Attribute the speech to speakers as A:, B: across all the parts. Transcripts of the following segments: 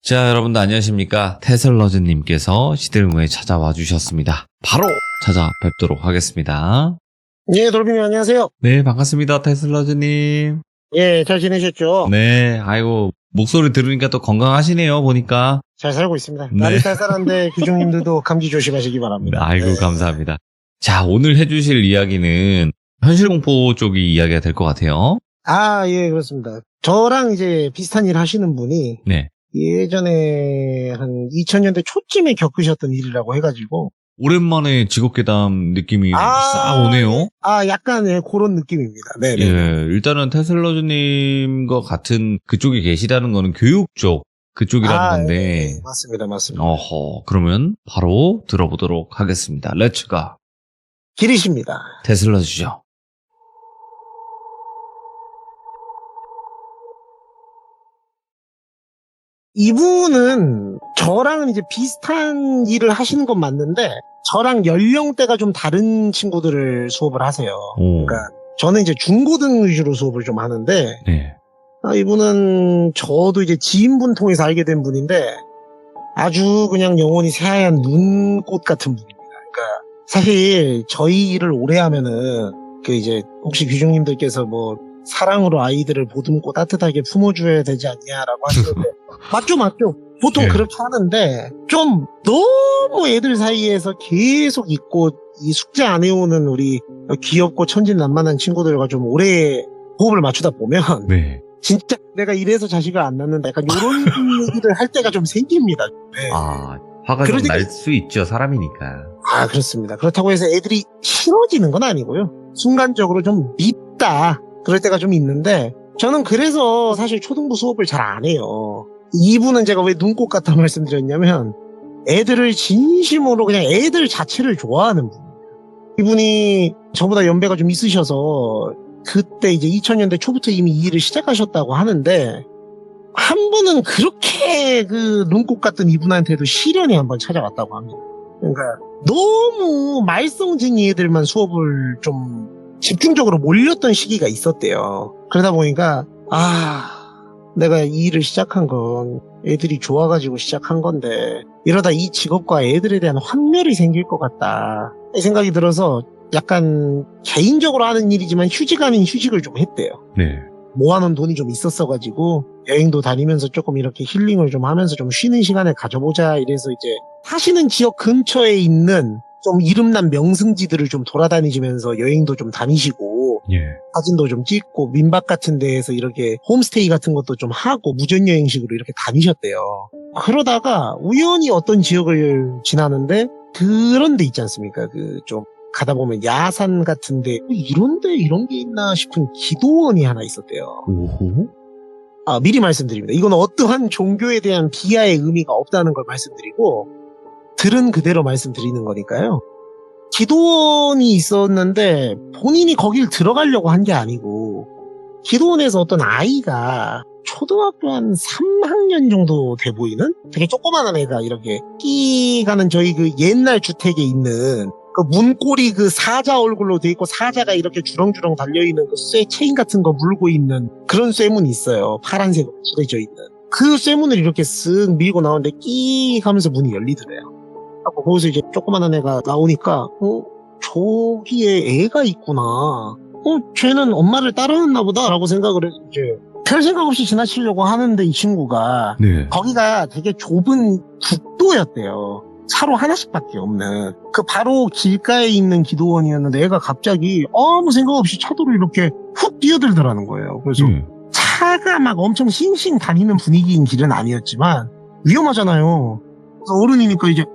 A: 자, 여러분들 안녕하십니까. 테슬러즈님께서 시들무에 찾아와 주셨습니다. 바로 찾아뵙도록 하겠습니다.
B: 예, 돌비님 안녕하세요.
A: 네, 반갑습니다. 테슬러즈님.
B: 예, 잘 지내셨죠?
A: 네, 아이고, 목소리 들으니까 또 건강하시네요, 보니까.
B: 잘 살고 있습니다.
A: 네.
B: 날이 쌀쌀한데 귀중님들도 감기 조심하시기 바랍니다.
A: 아이고,
B: 네.
A: 감사합니다. 자, 오늘 해주실 이야기는 현실공포 쪽이 이야기가 될 것 같아요.
B: 아, 예, 그렇습니다. 저랑 이제 비슷한 일 하시는 분이
A: 네.
B: 예전에 한 2000년대 초쯤에 겪으셨던 일이라고 해가지고.
A: 오랜만에 직업괴담 느낌이 싹 오네요.
B: 예. 약간 예, 그런 느낌입니다. 네,
A: 예,
B: 네.
A: 일단은 테슬러즈님과 같은 그쪽에 계시다는 거는 교육 쪽 그쪽이라는 건데.
B: 예, 맞습니다, 맞습니다.
A: 어허, 그러면 바로 들어보도록 하겠습니다. 렛츠가.
B: 길이십니다.
A: 테슬러즈죠.
B: 이분은 저랑은 이제 비슷한 일을 하시는 건 맞는데 저랑 연령대가 좀 다른 친구들을 수업을 하세요.
A: 오.
B: 그러니까 저는 이제 중고등 위주로 수업을 좀 하는데
A: 네.
B: 이분은 저도 이제 지인분 통해서 알게 된 분인데 아주 그냥 영혼이 새하얀 눈꽃 같은 분입니다. 그러니까 사실 저희 일을 오래 하면은 그 이제 혹시 귀중님들께서 뭐 사랑으로 아이들을 보듬고 따뜻하게 품어줘야 되지 않냐라고 하시는데 맞죠. 보통
A: 네.
B: 그렇게 하는데 좀 너무 애들 사이에서 계속 있고 이 숙제 안 해오는 우리 귀엽고 천진난만한 친구들과 좀 오래 호흡을 맞추다 보면
A: 네.
B: 진짜 내가 이래서 자식을 안 낳는다 약간 이런 얘기를 할 때가 좀 생깁니다. 네.
A: 화가 좀
B: 그러니까-
A: 날 수 있죠, 사람이니까.
B: 그렇습니다. 그렇다고 해서 애들이 싫어지는 건 아니고요. 순간적으로 좀 밉다. 그럴 때가 좀 있는데 저는 그래서 사실 초등부 수업을 잘 안 해요. 이분은 제가 왜 눈꽃 같다 말씀드렸냐면 애들을 진심으로 그냥 애들 자체를 좋아하는 분이에요. 이분이 저보다 연배가 좀 있으셔서 그때 이제 2000년대 초부터 이미 이 일을 시작하셨다고 하는데 한 분은 그렇게 그 눈꽃 같은 이분한테도 시련이 한번 찾아왔다고 합니다. 그러니까 너무 말썽쟁이 애들만 수업을 좀 집중적으로 몰렸던 시기가 있었대요. 그러다 보니까 내가 이 일을 시작한 건 애들이 좋아가지고 시작한 건데 이러다 이 직업과 애들에 대한 환멸이 생길 것 같다 이 생각이 들어서 약간 개인적으로 하는 일이지만 휴직 아닌 휴직을 좀 했대요.
A: 네.
B: 모아놓은 돈이 좀 있었어가지고 여행도 다니면서 조금 이렇게 힐링을 좀 하면서 좀 쉬는 시간을 가져보자 이래서 이제 사시는 지역 근처에 있는 좀 이름난 명승지들을 좀 돌아다니시면서 여행도 좀 다니시고
A: 예.
B: 사진도 좀 찍고 민박 같은 데에서 이렇게 홈스테이 같은 것도 좀 하고 무전여행식으로 이렇게 다니셨대요. 그러다가 우연히 어떤 지역을 지나는데 그런 데 있지 않습니까? 그 좀 가다 보면 야산 같은데 이런데 이런 게 있나 싶은 기도원이 하나 있었대요.
A: 오호.
B: 미리 말씀드립니다. 이건 어떠한 종교에 대한 비하의 의미가 없다는 걸 말씀드리고 들은 그대로 말씀드리는 거니까요. 기도원이 있었는데 본인이 거길 들어가려고 한 게 아니고 기도원에서 어떤 아이가 초등학교 한 3학년 정도 돼 보이는 되게 조그마한 애가 이렇게 끼 가는 저희 그 옛날 주택에 있는 그 문고리 그 사자 얼굴로 돼 있고 사자가 이렇게 주렁주렁 달려있는 그 쇠 체인 같은 거 물고 있는 그런 쇠문이 있어요. 파란색으로 칠해져 있는. 그 쇠문을 이렇게 쓱 밀고 나오는데 끼 하면서 문이 열리더래요. 하고 거기서 이제 조그마한 애가 나오니까 저기에 애가 있구나. 쟤는 엄마를 따라왔나 보다 라고 생각을 해서 이제 별 생각 없이 지나치려고 하는데 이 친구가
A: 네.
B: 거기가 되게 좁은 국도였대요. 차로 하나씩밖에 없는 그 바로 길가에 있는 기도원이었는데 애가 갑자기 아무 생각 없이 차도로 이렇게 훅 뛰어들더라는 거예요. 그래서 차가 막 엄청 싱싱 다니는 분위기인 길은 아니었지만 위험하잖아요. 그래서 어른이니까 이제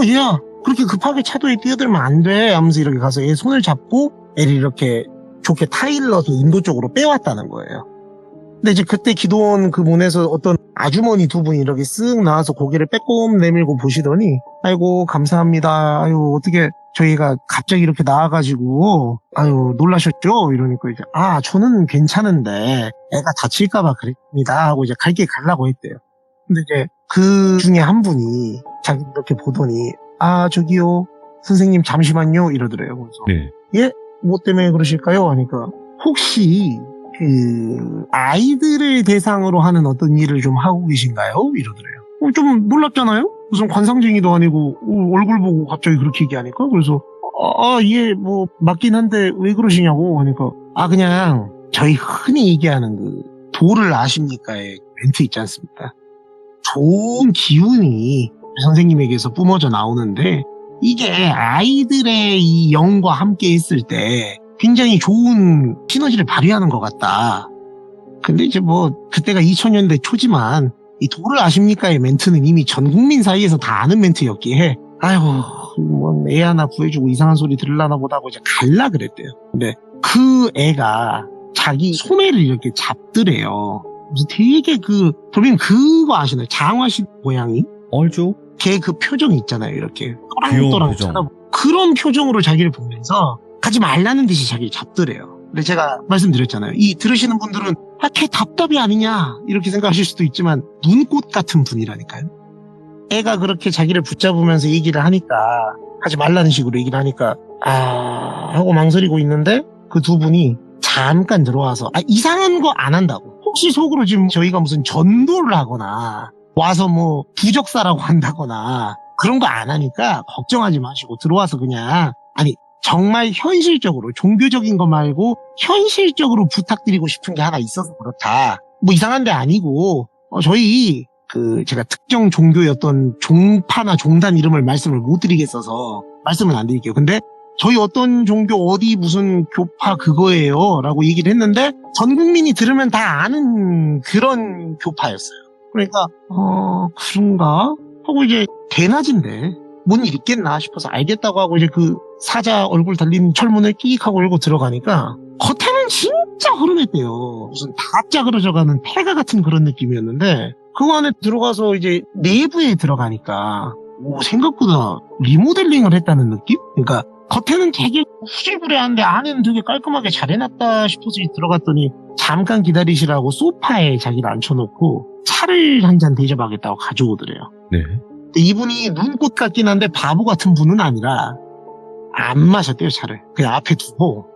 B: 얘야 그렇게 급하게 차도에 뛰어들면 안 돼 하면서 이렇게 가서 애 손을 잡고 애를 이렇게 좋게 타일러서 인도 쪽으로 빼왔다는 거예요. 근데 이제 그때 기도원 그 문에서 어떤 아주머니 두 분이 이렇게 쓱 나와서 고개를 빼꼼 내밀고 보시더니 아이고 감사합니다. 아유 어떻게 저희가 갑자기 이렇게 나와가지고 아유 놀라셨죠? 이러니까 이제 저는 괜찮은데 애가 다칠까봐 그랬습니다 하고 이제 갈 길 가려고 했대요. 근데 이제 그 중에 한 분이 자기 이렇게 보더니 저기요 선생님 잠시만요 이러더래요. 그래서
A: 네.
B: 예? 뭐 때문에 그러실까요? 하니까 혹시 그 아이들을 대상으로 하는 어떤 일을 좀 하고 계신가요? 이러더래요. 좀 놀랍잖아요? 무슨 관상쟁이도 아니고 얼굴 보고 갑자기 그렇게 얘기하니까 그래서 예, 뭐 맞긴 한데 왜 그러시냐고 하니까 그냥 저희 흔히 얘기하는 그 도를 아십니까의 멘트 있지 않습니까? 좋은 기운이 선생님에게서 뿜어져 나오는데 이게 아이들의 이 영과 함께 있을 때 굉장히 좋은 시너지를 발휘하는 것 같다. 근데 이제 뭐 그때가 2000년대 초지만 이 도를 아십니까의 멘트는 이미 전 국민 사이에서 다 아는 멘트였기에 아이고 뭐 애 하나 구해주고 이상한 소리 들으려나 보다고 이제 갈라 그랬대요. 근데 그 애가 자기 소매를 이렇게 잡더래요. 그래서 되게 돌님 그거 아시나요? 장화식 고양이?
A: 알죠?
B: 걔 그 표정 있잖아요. 이렇게
A: 귀여운
B: 또랑또랑
A: 표정.
B: 그런 표정으로 자기를 보면서 가지 말라는 듯이 자기를 잡더래요. 근데 제가 말씀드렸잖아요. 이 들으시는 분들은 걔 답답이 아니냐 이렇게 생각하실 수도 있지만 눈꽃 같은 분이라니까요. 애가 그렇게 자기를 붙잡으면서 얘기를 하니까 하지 말라는 식으로 얘기를 하니까 하고 망설이고 있는데 그 두 분이 잠깐 들어와서 이상한 거 안 한다고. 혹시 속으로 지금 저희가 무슨 전도를 하거나 와서 뭐 부적사라고 한다거나 그런 거 안 하니까 걱정하지 마시고 들어와서 그냥 정말 현실적으로 종교적인 거 말고 현실적으로 부탁드리고 싶은 게 하나 있어서 그렇다. 뭐 이상한 데 아니고 저희 제가 특정 종교였던 종파나 종단 이름을 말씀을 못 드리겠어서 말씀은 안 드릴게요. 근데 저희 어떤 종교 어디 무슨 교파 그거예요 라고 얘기를 했는데 전 국민이 들으면 다 아는 그런 교파였어요. 그러니까 그런가 하고 이제 대낮인데 뭔 일 있겠나 싶어서 알겠다고 하고 이제 그 사자 얼굴 달린 철문을 끼익 하고 열고 들어가니까 겉에는 진짜 흐름했대요. 무슨 다 짜그러져가는 폐가 같은 그런 느낌이었는데 그 안에 들어가서 이제 내부에 들어가니까 생각보다 리모델링을 했다는 느낌? 그러니까 겉에는 되게 후질구레한데 안에는 되게 깔끔하게 잘 해놨다 싶어서 들어갔더니 잠깐 기다리시라고 소파에 자기를 앉혀놓고 차를 한 잔 대접하겠다고 가져오더래요.
A: 네.
B: 근데 이분이 눈꽃 같긴 한데 바보 같은 분은 아니라 안 마셨대요, 차를. 그냥 앞에 두고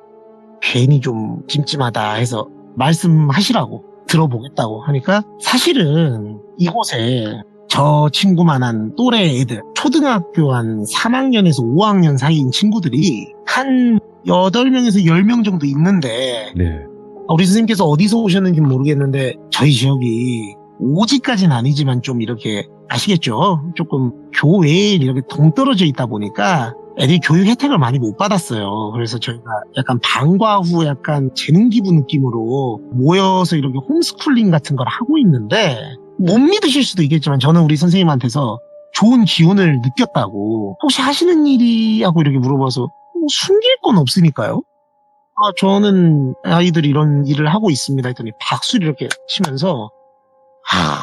B: 괜히 좀 찜찜하다 해서 말씀하시라고 들어보겠다고 하니까 사실은 이곳에 저 친구만한 또래 애들 초등학교 한 3학년에서 5학년 사이인 친구들이 한 8명에서 10명 정도 있는데
A: 네.
B: 우리 선생님께서 어디서 오셨는지 모르겠는데 저희 지역이 오지까지는 아니지만 좀 이렇게 아시겠죠? 조금 교외에 이렇게 동떨어져 있다 보니까 애들이 교육 혜택을 많이 못 받았어요. 그래서 저희가 약간 방과 후 약간 재능 기부 느낌으로 모여서 이렇게 홈스쿨링 같은 걸 하고 있는데 못 믿으실 수도 있겠지만 저는 우리 선생님한테서 좋은 기운을 느꼈다고 혹시 하시는 일이 하고 이렇게 물어봐서 숨길 건 없으니까요. 저는 아이들이 이런 일을 하고 있습니다 했더니 박수를 이렇게 치면서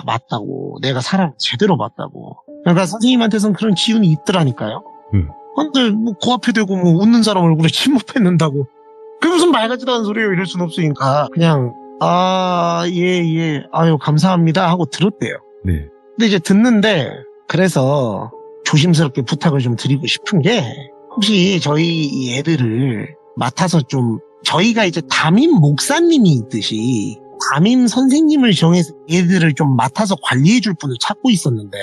B: 맞다고 내가 사람 제대로 봤다고. 그러니까 선생님한테선 그런 기운이 있더라니까요. 근데 뭐 그 앞에 대고 뭐 웃는 사람 얼굴에 침묵했는다고 그게 무슨 말 같지도 않은 소리예요. 이럴 순 없으니까 그냥 예 아유 감사합니다 하고 들었대요.
A: 네.
B: 근데 이제 듣는데 그래서 조심스럽게 부탁을 좀 드리고 싶은 게 혹시 저희 이 애들을 맡아서 좀 저희가 이제 담임 목사님이 있듯이 담임 선생님을 정해서 애들을 좀 맡아서 관리해줄 분을 찾고 있었는데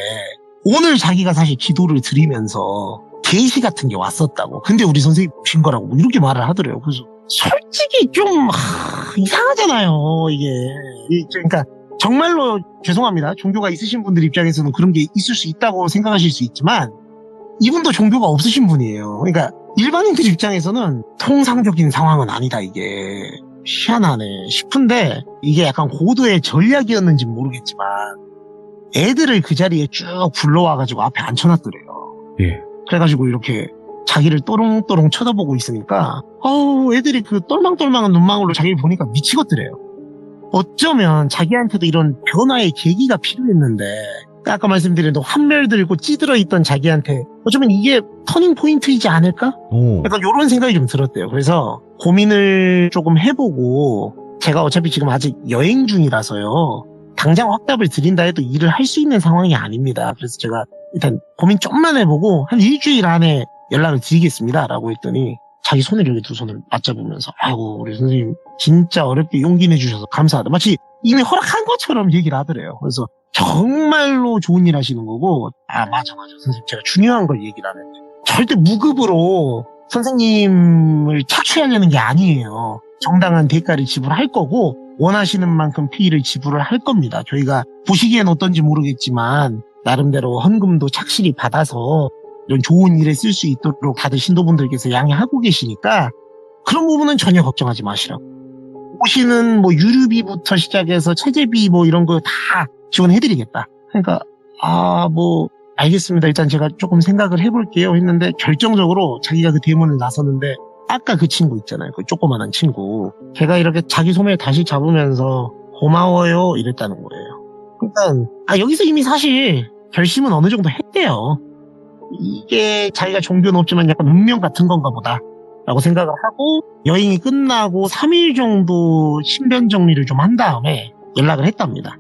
B: 오늘 자기가 사실 기도를 드리면서 계시 같은 게 왔었다고. 근데 우리 선생님 오신 거라고 이렇게 말을 하더래요. 그래서 솔직히 좀 이상하잖아요. 이게 그러니까 정말로 죄송합니다. 종교가 있으신 분들 입장에서는 그런 게 있을 수 있다고 생각하실 수 있지만 이분도 종교가 없으신 분이에요. 그러니까 일반인들 입장에서는 통상적인 상황은 아니다. 이게 희한하네 싶은데 이게 약간 고도의 전략이었는지 모르겠지만 애들을 그 자리에 쭉 불러와가지고 앞에 앉혀놨더래요.
A: 예.
B: 그래가지고 이렇게 자기를 또롱또롱 쳐다보고 있으니까 애들이 그 똘망똘망한 눈망울로 자기를 보니까 미치겠더래요. 어쩌면 자기한테도 이런 변화의 계기가 필요했는데 아까 말씀드린 대로 환멸 들고 찌들어 있던 자기한테 어쩌면 이게 터닝 포인트이지 않을까? 약간 이런 생각이 좀 들었대요. 그래서 고민을 조금 해보고 제가 어차피 지금 아직 여행 중이라서요. 당장 확답을 드린다 해도 일을 할 수 있는 상황이 아닙니다. 그래서 제가 일단 고민 좀만 해보고 한 일주일 안에 연락을 드리겠습니다. 라고 했더니 자기 손을 이렇게 두 손을 맞잡으면서 아이고 우리 선생님 진짜 어렵게 용기 내주셔서 감사하다. 마치 이미 허락한 것처럼 얘기를 하더래요. 그래서 정말로 좋은 일 하시는 거고, 맞아. 선생님, 제가 중요한 걸 얘기를 안 했네. 절대 무급으로 선생님을 착취하려는 게 아니에요. 정당한 대가를 지불할 거고, 원하시는 만큼 페이를 지불을 할 겁니다. 저희가 보시기엔 어떤지 모르겠지만, 나름대로 헌금도 착실히 받아서 이런 좋은 일에 쓸 수 있도록 다들 신도분들께서 양해하고 계시니까, 그런 부분은 전혀 걱정하지 마시라고. 오시는 뭐 유류비부터 시작해서 체재비 뭐 이런 거 다 지원해드리겠다. 그러니까 알겠습니다. 일단 제가 조금 생각을 해볼게요 했는데 결정적으로 자기가 그 대문을 나섰는데 아까 그 친구 있잖아요. 그 조그만한 친구. 걔가 이렇게 자기 소매 다시 잡으면서 고마워요 이랬다는 거예요. 그러니까 여기서 이미 사실 결심은 어느 정도 했대요. 이게 자기가 종교는 없지만 약간 운명 같은 건가 보다 라고 생각을 하고 여행이 끝나고 3일 정도 신변 정리를 좀 한 다음에 연락을 했답니다.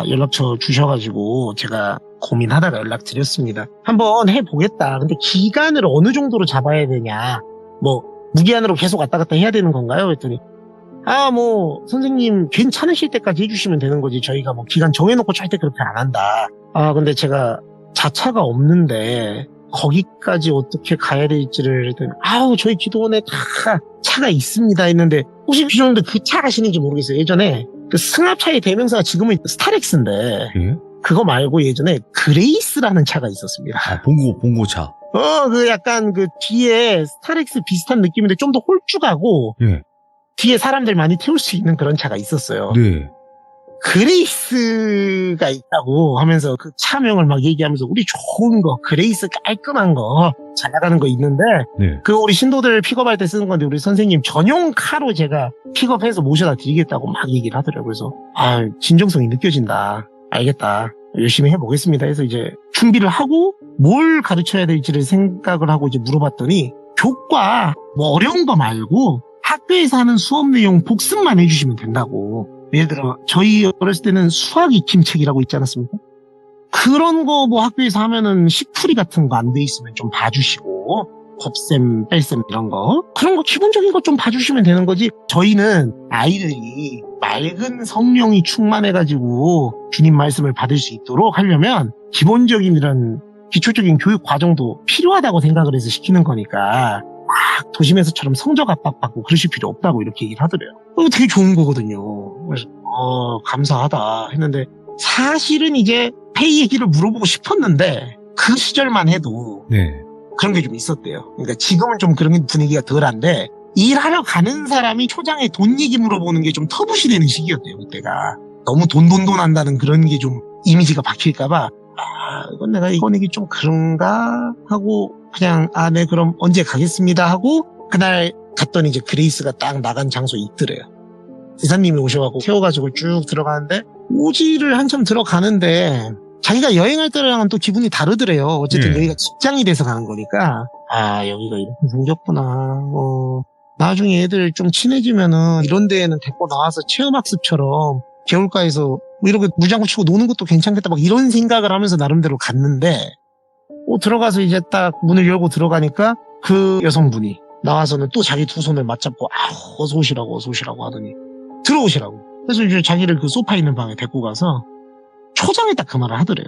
B: 연락처 주셔가지고 제가 고민하다가 연락드렸습니다. 한번 해보겠다. 근데 기간을 어느 정도로 잡아야 되냐. 무기한으로 계속 왔다 갔다 해야 되는 건가요? 그랬더니 선생님 괜찮으실 때까지 해주시면 되는 거지. 저희가 기간 정해놓고 절대 그렇게 안 한다. 근데 제가 자차가 없는데 거기까지 어떻게 가야 될지를 했더니 저희 기도원에 다 차가 있습니다 했는데 혹시 주셨는데 그 차 아시는지 모르겠어요. 예전에 그 승합차의 대명사가 지금은 스타렉스인데 그거 말고 예전에 그레이스라는 차가 있었습니다.
A: 봉고차.
B: 그 약간 그 뒤에 스타렉스 비슷한 느낌인데 좀 더 홀쭉하고 뒤에 사람들 많이 태울 수 있는 그런 차가 있었어요.
A: 네.
B: 그레이스가 있다고 하면서 그 차명을 막 얘기하면서 우리 좋은 거 그레이스 깔끔한 거 잘 나가는 거 있는데 그거 우리 신도들 픽업할 때 쓰는 건데 우리 선생님 전용 카로 제가 픽업해서 모셔다 드리겠다고 막 얘기를 하더라고요. 그래서 진정성이 느껴진다. 알겠다. 열심히 해보겠습니다 해서 이제 준비를 하고 뭘 가르쳐야 될지를 생각을 하고 이제 물어봤더니 교과 어려운 거 말고 학교에서 하는 수업 내용 복습만 해주시면 된다고. 예를 들어 저희 어렸을 때는 수학 익힘책이라고 있지 않았습니까? 그런 거 학교에서 하면은 식풀이 같은 거 안 돼 있으면 좀 봐주시고 곱셈, 뺄셈 이런 거 그런 거 기본적인 거 좀 봐주시면 되는 거지. 저희는 아이들이 맑은 성령이 충만해가지고 주님 말씀을 받을 수 있도록 하려면 기본적인 이런 기초적인 교육 과정도 필요하다고 생각을 해서 시키는 거니까 막 도심에서처럼 성적 압박받고 그러실 필요 없다고 이렇게 얘기를 하더래요. 이거 되게 좋은 거거든요. 그래서 감사하다 했는데 사실은 이제 페이 얘기를 물어보고 싶었는데 그 시절만 해도 그런 게 좀 있었대요. 그러니까 지금은 좀 그런 분위기가 덜한데 일하러 가는 사람이 초장에 돈 얘기 물어보는 게 좀 터부시되는 시기였대요. 그때가 너무 돈 한다는 그런 게 좀 이미지가 박힐까봐 이건 내가 이거내기 좀 그런가 하고 그냥 네 그럼 언제 가겠습니다 하고 그날 갔더니 이제 그레이스가 딱 나간 장소에 있더래요. 기사님이 오셔가지고 태워가지고 쭉 들어가는데 오지를 한참 들어가는데 자기가 여행할 때랑은 또 기분이 다르더래요. 어쨌든 여기가 직장이 돼서 가는 거니까 여기가 이렇게 생겼구나. 나중에 애들 좀 친해지면은 이런 데에는 데리고 나와서 체험학습처럼 개울가에서 이렇게 물장구 치고 노는 것도 괜찮겠다 막 이런 생각을 하면서 나름대로 갔는데 들어가서 이제 딱 문을 열고 들어가니까 그 여성분이 나와서는 또 자기 두 손을 맞잡고 어서 오시라고 하더니 들어오시라고. 그래서 이제 자기를 그 소파 있는 방에 데리고 가서 초장에 딱 그 말을 하더래요.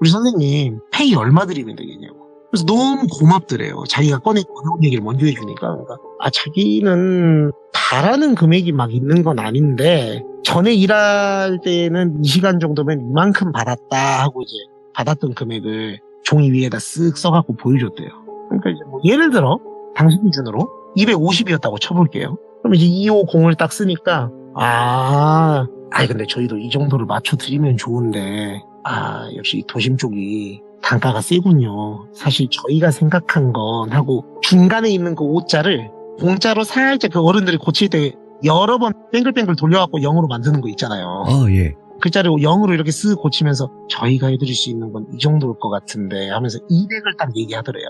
B: 우리 선생님 페이 얼마 드리면 되겠냐고. 그래서 너무 고맙더래요. 자기가 꺼내온 얘기를 먼저 해주니까. 그러니까 자기는 바라는 금액이 막 있는 건 아닌데 전에 일할 때는 이 시간 정도면 이만큼 받았다 하고 이제 받았던 금액을 종이 위에다 쓱 써갖고 보여줬대요. 그러니까 이제 예를 들어 당신 기준으로 250이었다고 쳐볼게요. 그럼 이제 250을 딱 쓰니까 근데 저희도 이 정도를 맞춰드리면 좋은데 역시 도심 쪽이 단가가 세군요. 사실 저희가 생각한 건 하고 중간에 있는 그 5자를 공짜로 살짝 그 어른들이 고칠 때 여러 번 뱅글뱅글 돌려갖고 0으로 만드는 거 있잖아요. 글자를 0으로 이렇게 쓱 고치면서 저희가 해드릴 수 있는 건 이 정도일 것 같은데 하면서 200을 딱 얘기하더래요.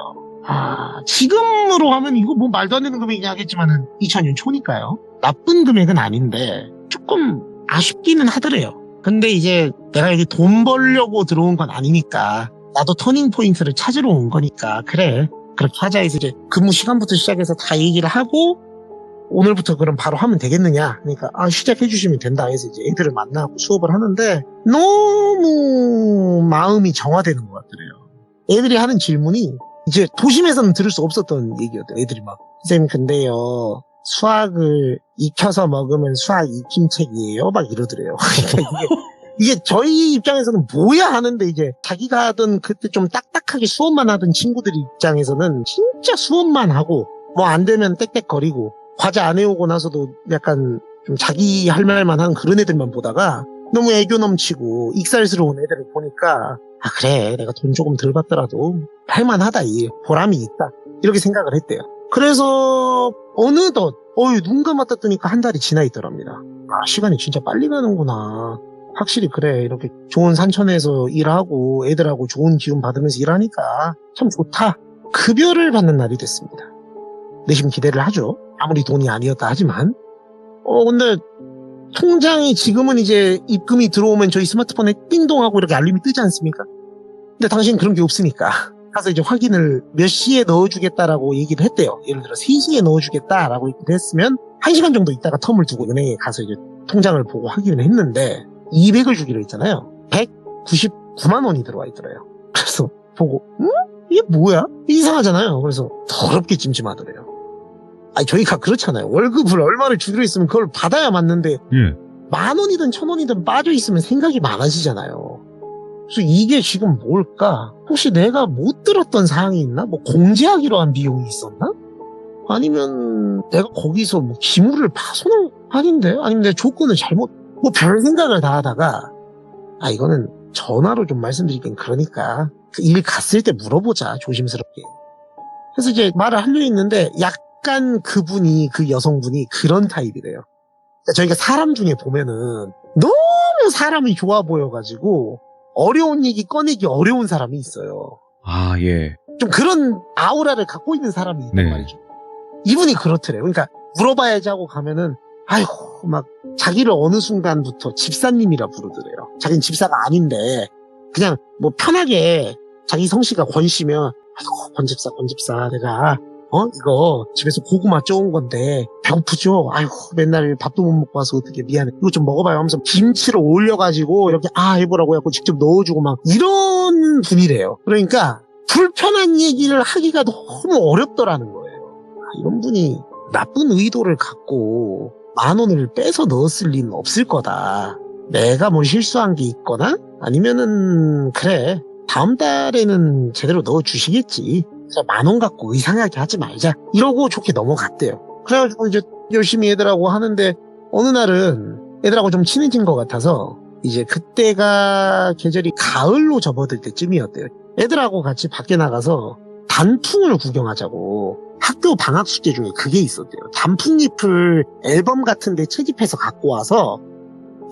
B: 지금으로 하면 이거 말도 안 되는 금액이냐 하겠지만은 2000년 초니까요. 나쁜 금액은 아닌데 조금 아쉽기는 하더래요. 근데 이제 내가 여기 돈 벌려고 들어온 건 아니니까 나도 터닝 포인트를 찾으러 온 거니까 그래 그렇게 하자 해서 이제 근무 시간부터 시작해서 다 얘기를 하고 오늘부터 그럼 바로 하면 되겠느냐? 그러니까 시작해 주시면 된다 해서 이제 애들을 만나고 수업을 하는데 너무 마음이 정화되는 것 같더래요. 애들이 하는 질문이 이제 도심에서는 들을 수 없었던 얘기였대요. 애들이 막 선생님 근데요 수학을 익혀서 먹으면 수학 익힘책이에요? 막 이러더래요. 그러니까 이게 저희 입장에서는 뭐야 하는데 이제 자기가 하던 그때 좀 딱딱하게 수업만 하던 친구들 입장에서는 진짜 수업만 하고 뭐 안 되면 땡땡거리고 과제 안 해오고 나서도 약간 좀 자기 할 말만 하는 그런 애들만 보다가 너무 애교 넘치고 익살스러운 애들을 보니까 그래 내가 돈 조금 덜 받더라도 할만하다 이 보람이 있다 이렇게 생각을 했대요. 그래서 어느덧 눈 감았다 뜨니까 한 달이 지나 있더랍니다. 시간이 진짜 빨리 가는구나. 확실히 그래 이렇게 좋은 산천에서 일하고 애들하고 좋은 기운 받으면서 일하니까 참 좋다. 급여를 받는 날이 됐습니다. 내심 기대를 하죠. 아무리 돈이 아니었다 하지만 근데 통장이 지금은 이제 입금이 들어오면 저희 스마트폰에 띵동하고 이렇게 알림이 뜨지 않습니까? 근데 당신 그런 게 없으니까 가서 이제 확인을 몇 시에 넣어주겠다라고 얘기를 했대요. 예를 들어 3시에 넣어주겠다라고 얘기를 했으면 1시간 정도 있다가 텀을 두고 은행에 가서 이제 통장을 보고 확인을 했는데 200을 주기로 했잖아요. 199만 원이 들어와 있더래요. 그래서 보고 이게 뭐야? 이상하잖아요. 그래서 더럽게 찜찜하더래요. 저희가 그렇잖아요. 월급을 얼마를 주기로 했으면 그걸 받아야 맞는데 10,000원이든 1,000원이든 빠져 있으면 생각이 많아지잖아요. 그래서 이게 지금 뭘까? 혹시 내가 못 들었던 사항이 있나? 뭐 공제하기로 한 비용이 있었나? 아니면 내가 거기서 뭐 기물을 파손한 아닌데? 아니면 내 조건을 잘못 뭐 별 생각을 다 하다가 이거는 전화로 좀 말씀드리긴 그러니까 그 일 갔을 때 물어보자 조심스럽게. 그래서 이제 말을 하려 했는데 약간 그 여성분이 그런 타입이래요. 그러니까 저희가 사람 중에 보면은 너무 사람이 좋아 보여가지고 어려운 얘기 꺼내기 어려운 사람이 있어요.
A: 예.
B: 좀 그런 아우라를 갖고 있는 사람이 있단
A: 네.
B: 말이죠. 이분이 그렇더래요. 그러니까 물어봐야지 하고 가면은 막 자기를 어느 순간부터 집사님이라 부르더래요. 자기는 집사가 아닌데 그냥 뭐 편하게 자기 성씨가 권씨면 권집사 내가 이거 집에서 고구마 쪄온 건데 배고프죠? 맨날 밥도 못 먹고 와서 어떻게 미안해. 이거 좀 먹어봐요 하면서 김치를 올려가지고 이렇게 해보라고 해갖고 직접 넣어주고 막 이런 분이래요. 그러니까 불편한 얘기를 하기가 너무 어렵더라는 거예요. 이런 분이 나쁜 의도를 갖고 10,000원을 빼서 넣었을 리는 없을 거다. 내가 뭐 실수한 게 있거나 아니면은 그래 다음 달에는 제대로 넣어주시겠지. 10,000원 갖고 의상하게 하지 말자. 이러고 좋게 넘어갔대요. 그래가지고 이제 열심히 애들하고 하는데 어느 날은 애들하고 좀 친해진 것 같아서 이제 그때가 계절이 가을로 접어들 때쯤이었대요. 애들하고 같이 밖에 나가서 단풍을 구경하자고 학교 방학 숙제 중에 그게 있었대요. 단풍잎을 앨범 같은 데 채집해서 갖고 와서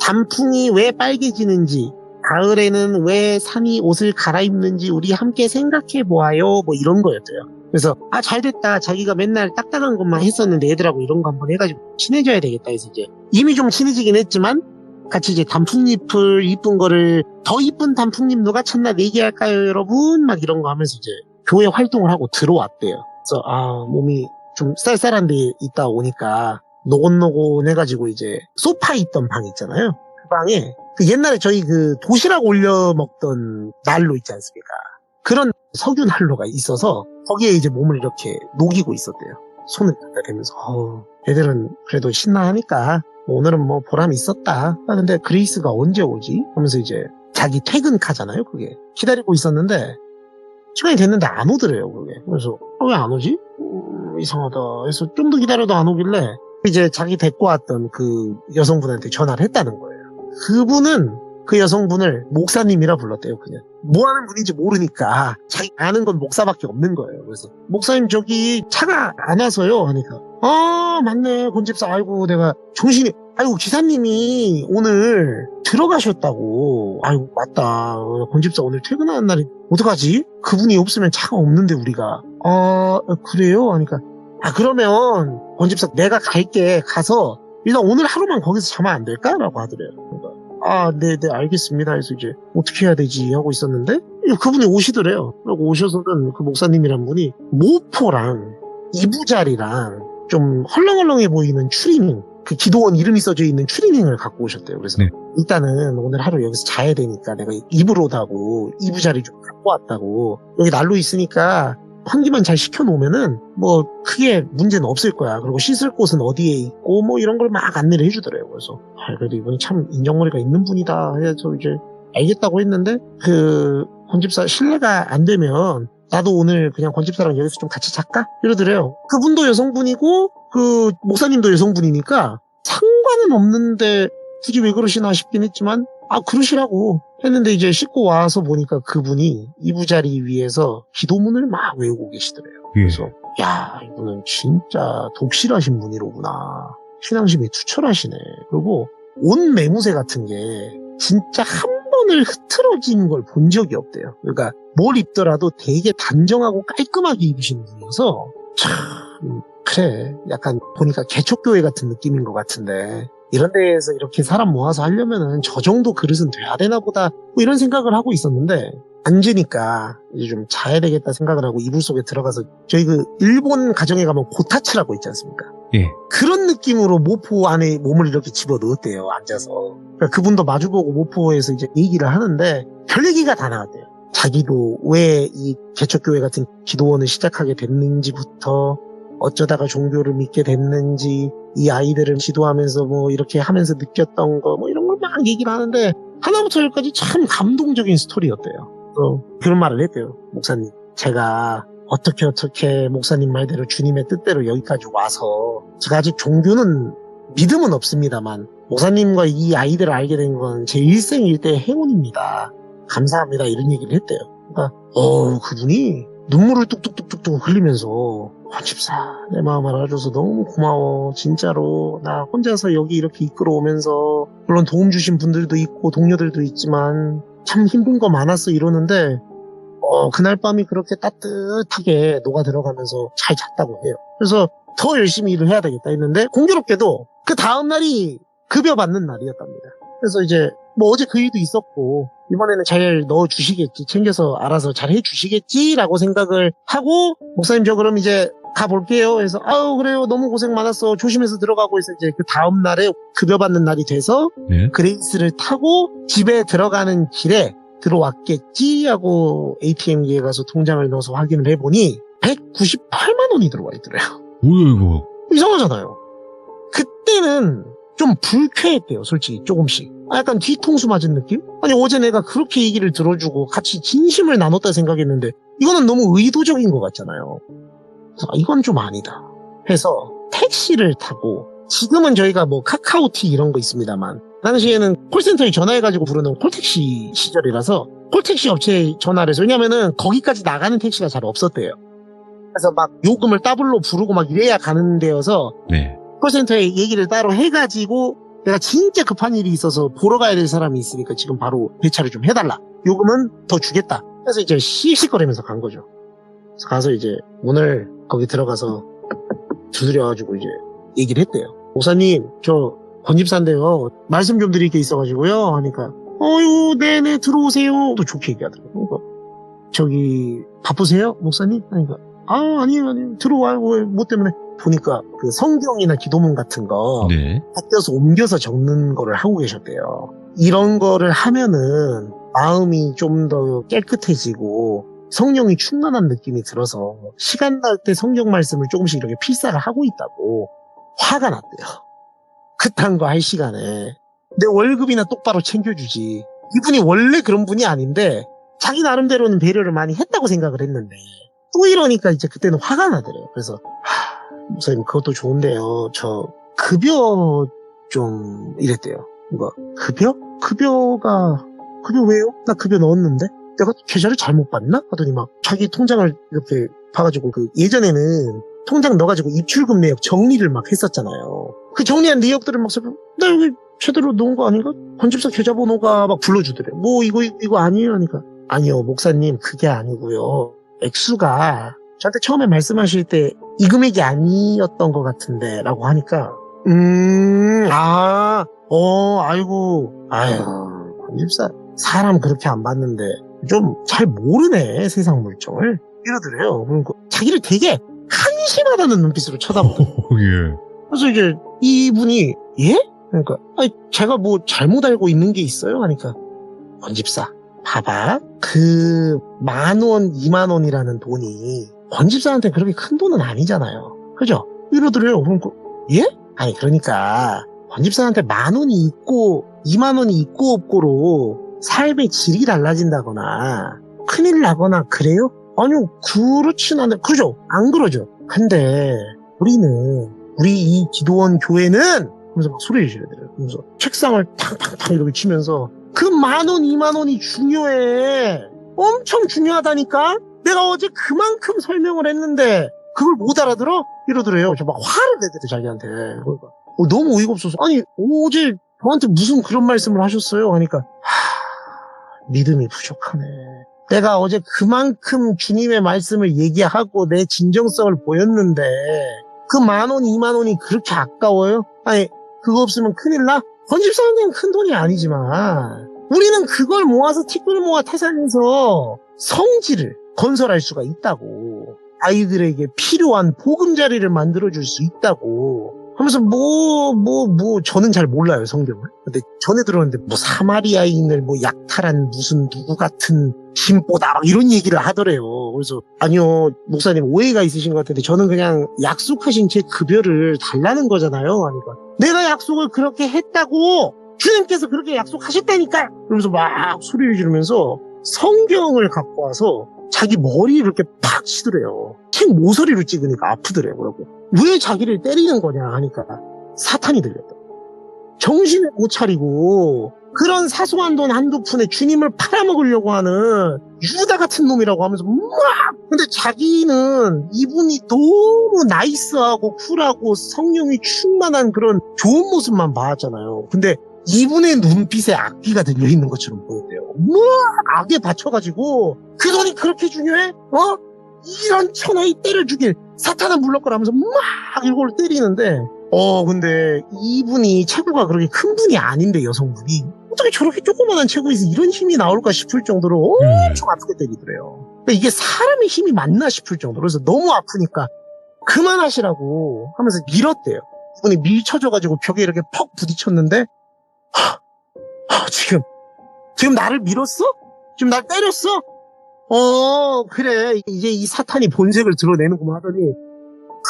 B: 단풍이 왜 빨개지는지 가을에는 왜 산이 옷을 갈아입는지 우리 함께 생각해 보아요. 뭐 이런 거였대요. 그래서 잘됐다. 자기가 맨날 딱딱한 것만 했었는데 애들하고 이런 거 한번 해가지고 친해져야 되겠다 해서 이제 이미 좀 친해지긴 했지만 같이 이제 단풍잎을 이쁜 거를 더 이쁜 단풍잎 누가 찾나 내기할까요 여러분? 막 이런 거 하면서 이제 교회 활동을 하고 들어왔대요. 그래서 몸이 좀 쌀쌀한 데 있다 오니까 노곤노곤해가지고 이제 소파 있던 방 있잖아요. 그 방에 그 옛날에 저희 그 도시락 올려 먹던 난로 있지 않습니까? 그런 석유 난로가 있어서 거기에 이제 몸을 이렇게 녹이고 있었대요. 손을 갖다 대면서 애들은 그래도 신나하니까 오늘은 뭐 보람이 있었다. 근데 그레이스가 언제 오지? 하면서 이제 자기 퇴근카잖아요. 그게 기다리고 있었는데 시간이 됐는데 안 오더래요. 그게. 그래서 왜 안 오지? 이상하다. 그래서 좀 더 기다려도 안 오길래 이제 자기 데리고 왔던 그 여성분한테 전화를 했다는 거예요. 그분은 그 여성분을 목사님이라 불렀대요. 그냥 뭐 하는 분인지 모르니까 자기 아는 건 목사밖에 없는 거예요. 그래서 목사님 저기 차가 안 와서요 하니까 맞네 권집사. 아이고 내가 정신이 기사님이 오늘 들어가셨다고. 맞다. 권집사 오늘 퇴근하는 날이 어떡하지? 그분이 없으면 차가 없는데 우리가. 그래요? 하니까 그러면 권집사 내가 갈게. 가서 일단 오늘 하루만 거기서 자면 안 될까? 라고 하더래요. 그러니까 네 알겠습니다. 그래서 이제 어떻게 해야 되지 하고 있었는데 그분이 오시더래요. 그리고 오셔서는 그 목사님이란 분이 모포랑 이부자리랑 좀 헐렁헐렁해 보이는 추리닝, 그 기도원 이름이 써져 있는 추리닝을 갖고 오셨대요. 그래서
A: 네.
B: 일단은 오늘 하루 여기서 자야 되니까 내가 이불 오다고 이부 자리 좀 갖고 왔다고, 여기 난로 있으니까 환기만 잘 시켜놓으면은 뭐 크게 문제는 없을 거야. 그리고 씻을 곳은 어디에 있고 뭐 이런 걸 막 안내를 해주더래요. 그래서 그래도 이분이 참 인정머리가 있는 분이다 해서 이제 알겠다고 했는데, 그 권집사 실례가 안 되면 나도 오늘 그냥 권집사랑 여기서 좀 같이 잘까? 이러더래요. 그분도 여성분이고 그 목사님도 여성분이니까 상관은 없는데 굳이 왜 그러시나 싶긴 했지만, 그러시라고 했는데, 이제 씻고 와서 보니까 그분이 이부자리 위에서 기도문을 막 외우고 계시더래요.
A: 예.
B: 그래서 야, 이분은 진짜 독실하신 분이로구나. 신앙심이 투철하시네. 그리고 옷 매무새 같은 게 진짜 한 번을 흐트러진 걸 본 적이 없대요. 그러니까 뭘 입더라도 되게 단정하고 깔끔하게 입으시는 분이어서 참, 그래, 약간 보니까 개척교회 같은 느낌인 것 같은데, 이런 데에서 이렇게 사람 모아서 하려면은 저 정도 그릇은 돼야 되나 보다, 뭐 이런 생각을 하고 있었는데, 앉으니까 이제 좀 자야 되겠다 생각을 하고 이불 속에 들어가서, 저희 그 일본 가정에 가면 고타츠라고 있지 않습니까?
A: 예.
B: 그런 느낌으로 모포 안에 몸을 이렇게 집어 넣었대요, 앉아서. 그러니까 그분도 마주보고 모포에서 이제 얘기를 하는데 별 얘기가 다 나왔대요. 자기도 왜 이 개척교회 같은 기도원을 시작하게 됐는지부터, 어쩌다가 종교를 믿게 됐는지, 이 아이들을 지도하면서 뭐 이렇게 하면서 느꼈던 거, 뭐 이런 걸 막 얘기를 하는데 하나부터 열까지 참 감동적인 스토리였대요. 그런 말을 했대요. 목사님, 제가 어떻게 목사님 말대로 주님의 뜻대로 여기까지 와서, 제가 아직 종교는 믿음은 없습니다만 목사님과 이 아이들을 알게 된 건 제 일생일대의 행운입니다. 감사합니다. 이런 얘기를 했대요. 그러니까 그분이 눈물을 뚝뚝뚝뚝 흘리면서, 권집사, 내 마음 알아줘서 너무 고마워. 진짜로 나 혼자서 여기 이렇게 이끌어오면서, 물론 도움 주신 분들도 있고 동료들도 있지만 참 힘든 거 많았어 이러는데, 그날 밤이 그렇게 따뜻하게 녹아 들어가면서 잘 잤다고 해요. 그래서 더 열심히 일을 해야 되겠다 했는데, 공교롭게도 그 다음 날이 급여 받는 날이었답니다. 그래서 이제 뭐 어제 그 일도 있었고 이번에는 잘 넣어주시겠지, 챙겨서 알아서 잘 해주시겠지라고 생각을 하고, 목사님 저 그럼 이제 가볼게요 해서, 그래요, 너무 고생 많았어, 조심해서 들어가고 해서, 이제 그 다음 날에 급여 받는 날이 돼서
A: 네.
B: 그레이스를 타고 집에 들어가는 길에 들어왔겠지 하고 ATM기에 가서 통장을 넣어서 확인을 해보니 198만 원이 들어와 있더래요.
A: 뭐야 이거?
B: 이상하잖아요. 그때는 좀 불쾌했대요, 솔직히 조금씩. 약간 뒤통수 맞은 느낌? 아니, 어제 내가 그렇게 얘기를 들어주고 같이 진심을 나눴다 생각했는데 이거는 너무 의도적인 것 같잖아요. 그래서 이건 좀 아니다 해서 택시를 타고, 지금은 저희가 뭐 카카오티 이런 거 있습니다만 당시에는 콜센터에 전화해가지고 부르는 콜택시 시절이라서 콜택시 업체에 전화를 해서, 왜냐면은 거기까지 나가는 택시가 잘 없었대요. 그래서 막 요금을 더블로 부르고 막 이래야 가는 데여서
A: 네.
B: 콜센터에 얘기를 따로 해가지고, 내가 진짜 급한 일이 있어서 보러 가야 될 사람이 있으니까 지금 바로 배차를 좀 해달라, 요금은 더 주겠다, 그래서 이제 씩씩거리면서 간 거죠. 그래서 가서 이제 오늘 거기 들어가서 두드려가지고 이제 얘기를 했대요. 목사님, 저 권집사인데요, 말씀 좀 드릴 게 있어가지고요 하니까, 네네 들어오세요, 또 좋게 얘기하더라고요. 저기 바쁘세요 목사님? 하니까, 아니에요 들어와요. 뭐 때문에? 보니까 그 성경이나 기도문 같은 거
A: 네.
B: 바뀌어서 옮겨서 적는 거를 하고 계셨대요. 이런 거를 하면은 마음이 좀 더 깨끗해지고 성령이 충만한 느낌이 들어서 시간 날 때 성경 말씀을 조금씩 이렇게 필사를 하고 있다고 화가 났대요. 그딴 거 할 시간에 내 월급이나 똑바로 챙겨주지. 이분이 원래 그런 분이 아닌데 자기 나름대로는 배려를 많이 했다고 생각을 했는데 또 이러니까 이제 그때는 화가 나더래요. 그래서 목사님, 그것도 좋은데요, 저 급여 좀 이랬대요. 뭔가 급여 왜요? 나 급여 넣었는데 내가 계좌를 잘못 봤나? 하더니 막 자기 통장을 이렇게 봐가지고, 그 예전에는 통장 넣어가지고 입출금 내역 정리를 막 했었잖아요. 그 정리한 내역들을 막 써서, 나 여기 제대로 넣은 거 아닌가? 권집사 계좌번호가 막 불러주더래. 뭐 이거 아니에요? 하니까, 아니요 목사님, 그게 아니고요, 액수가 저한테 처음에 말씀하실 때 이 금액이 아니었던 것 같은데 라고 하니까, 권집사 사람 그렇게 안 봤는데 좀 잘 모르네, 세상 물정을, 이러더래요. 그러니까 자기를 되게 의심하다는 눈빛으로 쳐다보더라고요.
A: 예.
B: 그래서 이제 이분이 예? 그러니까 아니 제가 뭐 잘못 알고 있는 게 있어요? 하니까 권집사 봐봐 그 10,000원 20,000원이라는 돈이 권집사한테 그렇게 큰 돈은 아니잖아요. 그죠? 이러더래요. 그러니까 예? 아니 그러니까 권집사한테 10,000원이 있고 20,000원이 있고 없고로 삶의 질이 달라진다거나 큰일 나거나 그래요? 아니요 그렇진 않아요. 그죠? 안 그러죠. 근데 우리 이 기도원 교회는 하면서 막 소리를 지르더래요. 그러면서 책상을 탕탕탕 이렇게 치면서 그 10,000원 20,000원이 중요해. 엄청 중요하다니까. 내가 어제 그만큼 설명을 했는데 그걸 못 알아들어? 이러더래요. 저 막 화를 내더래 자기한테. 그러니까 너무 어이가 없어서 아니 어제 저한테 무슨 그런 말씀을 하셨어요? 하니까 믿음이 부족하네. 내가 어제 그만큼 주님의 말씀을 얘기하고 내 진정성을 보였는데 그 10,000원 20,000원이 그렇게 아까워요? 아니 그거 없으면 큰일 나? 권집사한테는 큰 돈이 아니지만 우리는 그걸 모아서 티끌 모아 태산해서 성지를 건설할 수가 있다고. 아이들에게 필요한 보금자리를 만들어줄 수 있다고 하면서 저는 잘 몰라요 성경을. 근데 전에 들었는데 뭐 사마리아인을 뭐 약탈한 무슨 누구 같은 심보다 막 이런 얘기를 하더래요. 그래서 아니요 목사님 오해가 있으신 것 같은데 저는 그냥 약속하신 제 급여를 달라는 거잖아요. 하니까 내가 약속을 그렇게 했다고 주님께서 그렇게 약속하셨다니까. 그러면서 막 소리를 지르면서 성경을 갖고 와서 자기 머리를 이렇게 팍 치더래요. 책 모서리로 찍으니까 아프더래요. 그러고 왜 자기를 때리는 거냐 하니까 사탄이 들렸다. 정신을 못 차리고 그런 사소한 돈 한두 푼에 주님을 팔아먹으려고 하는 유다 같은 놈이라고 하면서 막 근데 자기는 이분이 너무 나이스하고 쿨하고 성령이 충만한 그런 좋은 모습만 봐왔잖아요. 근데 이분의 눈빛에 악기가 들려있는 것처럼 보였대요. 뭐 악에 받쳐가지고 그 돈이 그렇게 중요해? 이런 천하의 때를 죽일 사탄은 물러거라면서 막 이걸 때리는데 근데 이분이 체구가 그렇게 큰 분이 아닌데 여성분이 어떻게 저렇게 조그만한 체구에서 이런 힘이 나올까 싶을 정도로 엄청 아프게 때리더래요. 그러니까 이게 사람의 힘이 맞나 싶을 정도로. 그래서 너무 아프니까 그만하시라고 하면서 밀었대요. 이분이 밀쳐져가지고 벽에 이렇게 퍽 부딪혔는데 지금 나를 밀었어? 지금 날 때렸어? 그래. 이제 이 사탄이 본색을 드러내는구만 하더니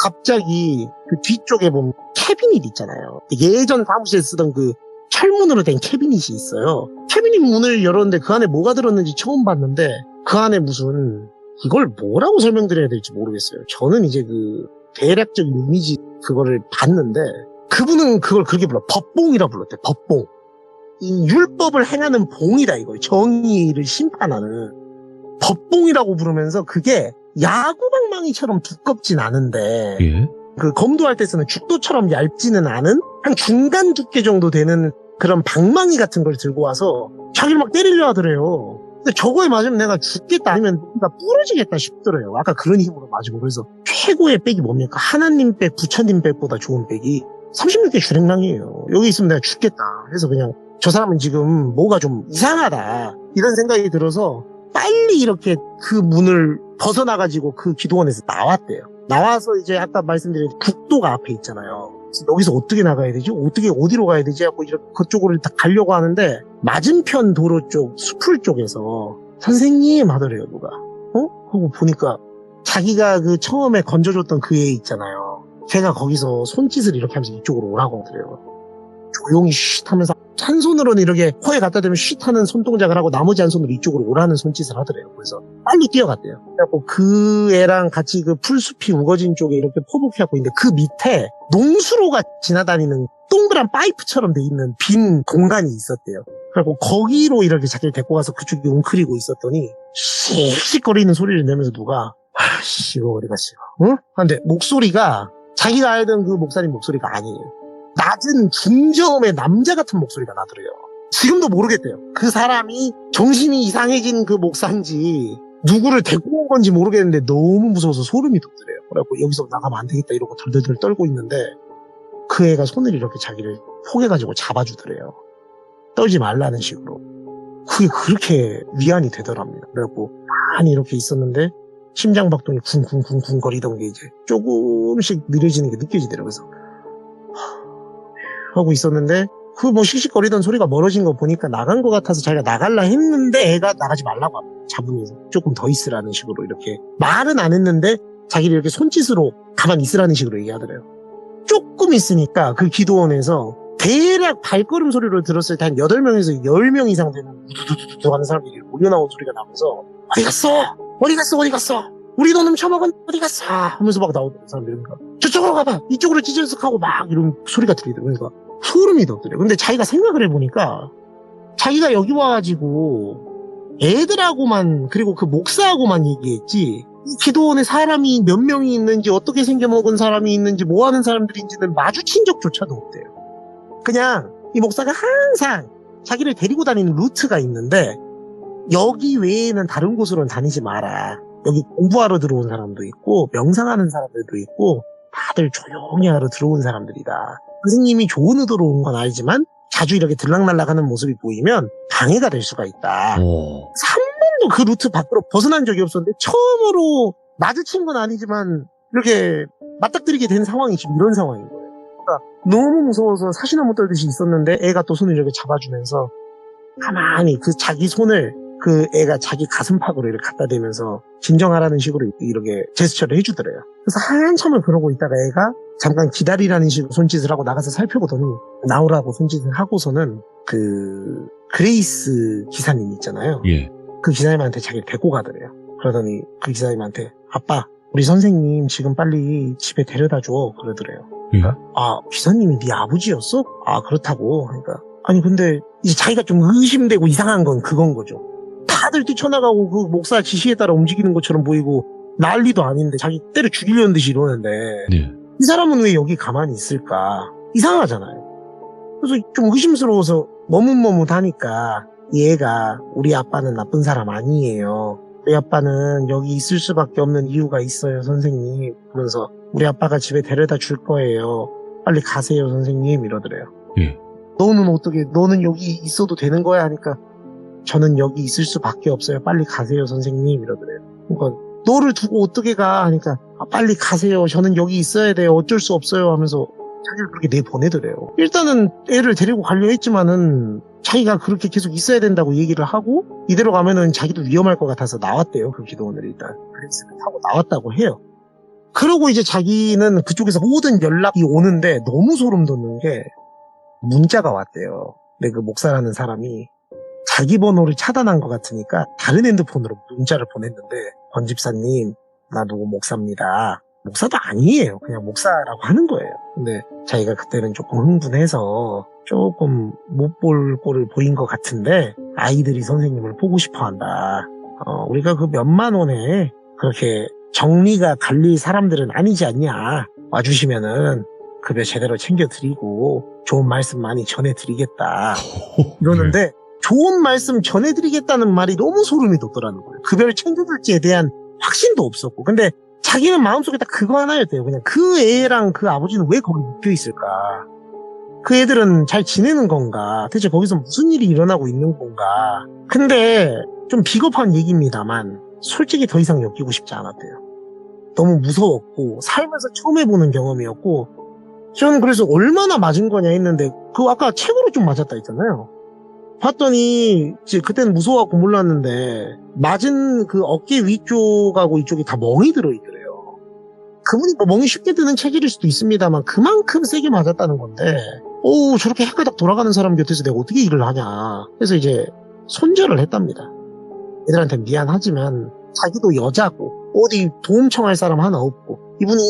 B: 갑자기 그 뒤쪽에 보면 캐비닛 있잖아요. 예전 사무실에 쓰던 그 철문으로 된 캐비닛이 있어요. 캐비닛 문을 열었는데 그 안에 뭐가 들었는지 처음 봤는데 그 안에 무슨 이걸 뭐라고 설명드려야 될지 모르겠어요. 저는 이제 그 대략적인 이미지 그거를 봤는데 그분은 그걸 그렇게 불러 법봉이라 불렀대. 법봉. 이 율법을 행하는 봉이다 이거. 정의를 심판하는 법봉이라고 부르면서 그게 야구방망이처럼 두껍진 않은데
A: 예.
B: 그 검도할 때 쓰는 죽도처럼 얇지는 않은 한 중간 두께 정도 되는 그런 방망이 같은 걸 들고 와서 자기를 막 때리려 하더래요. 근데 저거에 맞으면 내가 죽겠다 아니면 나 부러지겠다 싶더래요. 아까 그런 힘으로 맞으고. 그래서 최고의 백이 뭡니까? 하나님 백, 부처님 백보다 좋은 백이 36개 주랭랑이에요. 여기 있으면 내가 죽겠다. 그래서 그냥 저 사람은 지금 뭐가 좀 이상하다 이런 생각이 들어서 빨리 이렇게 그 문을 벗어나가지고 그 기도원에서 나왔대요. 나와서 이제 아까 말씀드린 국도가 앞에 있잖아요. 그래서 여기서 어떻게 나가야 되지? 어디로 가야 되지? 하고 이렇게 그쪽으로 다 가려고 하는데 맞은편 도로 쪽 수풀 쪽에서 선생님 하더래요 누가. 하고 보니까 자기가 그 처음에 건져줬던 그 애 있잖아요. 걔가 거기서 손짓을 이렇게 하면서 이쪽으로 오라고 하더래요. 조용히 쉿 하면서 한 손으로는 이렇게 코에 갖다 대면 쉿 하는 손동작을 하고 나머지 한 손으로 이쪽으로 오라는 손짓을 하더래요. 그래서 빨리 뛰어갔대요. 그래갖고 그 애랑 같이 그 풀숲이 우거진 쪽에 이렇게 포복해갖고 있는데 그 밑에 농수로가 지나다니는 동그란 파이프처럼 돼 있는 빈 공간이 있었대요. 그래갖고 거기로 이렇게 자기를 데리고 가서 그쪽에 웅크리고 있었더니 씩씩거리는 소리를 내면서 누가 아씨 이거 어디 갔어? 응? 근데 목소리가 자기가 알던 그 목사님 목소리가 아니에요. 낮은 중저음의 남자 같은 목소리가 나더래요. 지금도 모르겠대요. 그 사람이 정신이 이상해진 그 목사인지 누구를 데리고 온 건지 모르겠는데 너무 무서워서 소름이 돋더래요. 그래갖고 여기서 나가면 안 되겠다 이러고 덜덜덜 떨고 있는데 그 애가 손을 이렇게 자기를 포개가지고 잡아주더래요. 떨지 말라는 식으로. 그게 그렇게 위안이 되더랍니다. 그래갖고 많이 이렇게 있었는데 심장박동이 쿵쿵쿵쿵 거리던 게 이제 조금씩 느려지는 게 느껴지더라고요. 그래서 하고 있었는데 그 뭐 씩씩거리던 소리가 멀어진 거 보니까 나간 것 같아서 자기가 나갈라 했는데 애가 나가지 말라고 잡으면서 조금 더 있으라는 식으로 이렇게 말은 안 했는데 자기를 이렇게 손짓으로 가만히 있으라는 식으로 얘기하더래요. 조금 있으니까 그 기도원에서 대략 발걸음 소리를 들었을 때 한 8명에서 10명 이상 되는 우두두두두 하는 사람들이 몰려나온 소리가 나면서 어디 갔어? 어디 갔어? 어디 갔어? 우리 돈 훔쳐먹은 어디 갔어? 하면서 막 나오던 사람들이 그러니까 저쪽으로 가봐 이쪽으로 찌질석하고 막 이런 소리가 들리더라고요. 그러니까 소름이 돋더래요. 근데 자기가 생각을 해보니까 자기가 여기 와가지고 애들하고만 그리고 그 목사하고만 얘기했지 이 기도원에 사람이 몇 명이 있는지 어떻게 생겨먹은 사람이 있는지 뭐하는 사람들인지는 마주친 적조차도 없대요. 그냥 이 목사가 항상 자기를 데리고 다니는 루트가 있는데 여기 외에는 다른 곳으로는 다니지 마라. 여기 공부하러 들어온 사람도 있고 명상하는 사람들도 있고 다들 조용히 하러 들어온 사람들이다. 선생님이 좋은 의도로 온 건 알지만 자주 이렇게 들락날락하는 모습이 보이면 방해가 될 수가 있다. 3번도 그 루트 밖으로 벗어난 적이 없었는데 처음으로 마주친 건 아니지만 이렇게 맞닥뜨리게 된 상황이 지금 이런 상황인 거예요. 그러니까 너무 무서워서 사시나무 떨듯이 있었는데 애가 또 손을 이렇게 잡아주면서 가만히 그 자기 손을 그 애가 자기 가슴팍으로 이렇게 갖다 대면서 진정하라는 식으로 이렇게 제스처를 해주더래요. 그래서 한참을 그러고 있다가 애가 잠깐 기다리라는 식으로 손짓을 하고 나가서 살펴보더니 나오라고 손짓을 하고서는 그 그레이스 기사님 있잖아요.
A: 예.
B: 그 기사님한테 자기를 데리고 가더래요. 그러더니 그 기사님한테 아빠 우리 선생님 지금 빨리 집에 데려다 줘 그러더래요.
A: 예.
B: 아 기사님이 네 아버지였어? 아 그렇다고. 그러니까 아니 근데 이제 자기가 좀 의심되고 이상한 건 그건 거죠. 다들 뛰쳐나가고 그 목사 지시에 따라 움직이는 것처럼 보이고 난리도 아닌데 자기 때려 죽이려는 듯이 이러는데
A: 네.
B: 이 사람은 왜 여기 가만히 있을까? 이상하잖아요. 그래서 좀 의심스러워서 머뭇머뭇하니까 얘가 우리 아빠는 나쁜 사람 아니에요. 우리 아빠는 여기 있을 수밖에 없는 이유가 있어요 선생님. 그러면서 우리 아빠가 집에 데려다 줄 거예요. 빨리 가세요 선생님 이러더래요.
A: 예.
B: 너는 어떻게 너는 여기 있어도 되는 거야 하니까 저는 여기 있을 수밖에 없어요. 빨리 가세요 선생님 이러더래요. 그러니까 너를 두고 어떻게 가 하니까 아, 빨리 가세요. 저는 여기 있어야 돼요. 어쩔 수 없어요 하면서 자기를 그렇게 내보내더래요. 일단은 애를 데리고 가려 했지만은 자기가 그렇게 계속 있어야 된다고 얘기를 하고 이대로 가면은 자기도 위험할 것 같아서 나왔대요. 그 기도원을 일단 그레이스를 타고 나왔다고 해요. 그러고 이제 자기는 그쪽에서 모든 연락이 오는데 너무 소름 돋는 게 문자가 왔대요. 근데 그 목사라는 사람이 자기 번호를 차단한 것 같으니까 다른 핸드폰으로 문자를 보냈는데 권 집사님 나 누구 목사입니다. 목사도 아니에요. 그냥 목사라고 하는 거예요. 근데 자기가 그때는 조금 흥분해서 조금 못 볼 꼴을 보인 것 같은데 아이들이 선생님을 보고 싶어 한다. 우리가 그 몇만 원에 그렇게 정리가 갈릴 사람들은 아니지 않냐. 와주시면은 급여 제대로 챙겨드리고 좋은 말씀 많이 전해드리겠다. 이러는데 좋은 말씀 전해드리겠다는 말이 너무 소름이 돋더라는 거예요. 급여를 챙겨줄지에 대한 확신도 없었고. 근데 자기는 마음속에 딱 그거 하나였대요. 그냥 그 애랑 그 아버지는 왜 거기 묶여 있을까? 그 애들은 잘 지내는 건가? 대체 거기서 무슨 일이 일어나고 있는 건가? 근데 좀 비겁한 얘기입니다만 솔직히 더 이상 엮이고 싶지 않았대요. 너무 무서웠고 살면서 처음 해보는 경험이었고 저는 그래서 얼마나 맞은 거냐 했는데 그 아까 책으로 좀 맞았다 했잖아요. 봤더니 이제 그때는 무서워갖고 몰랐는데 맞은 그 어깨 위쪽하고 이쪽이 다 멍이 들어있더래요. 그분이 뭐 멍이 쉽게 드는 체질일 수도 있습니다만 그만큼 세게 맞았다는 건데 저렇게 헷갈딱 돌아가는 사람 곁에서 내가 어떻게 일을 하냐. 그래서 이제 손절을 했답니다. 애들한테 미안하지만 자기도 여자고 어디 도움 청할 사람 하나 없고 이분이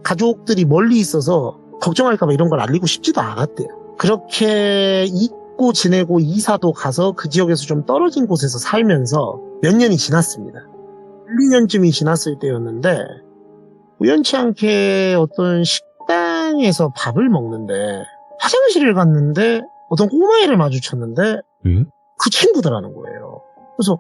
B: 가족들이 멀리 있어서 걱정할까봐 이런 걸 알리고 싶지도 않았대요. 그렇게 잊고 지내고 이사도 가서 그 지역에서 좀 떨어진 곳에서 살면서 몇 년이 지났습니다. 1, 2년쯤이 지났을 때였는데 우연치 않게 어떤 식당에서 밥을 먹는데 화장실을 갔는데 어떤 꼬마애를 마주쳤는데 그 친구더라는 거예요. 그래서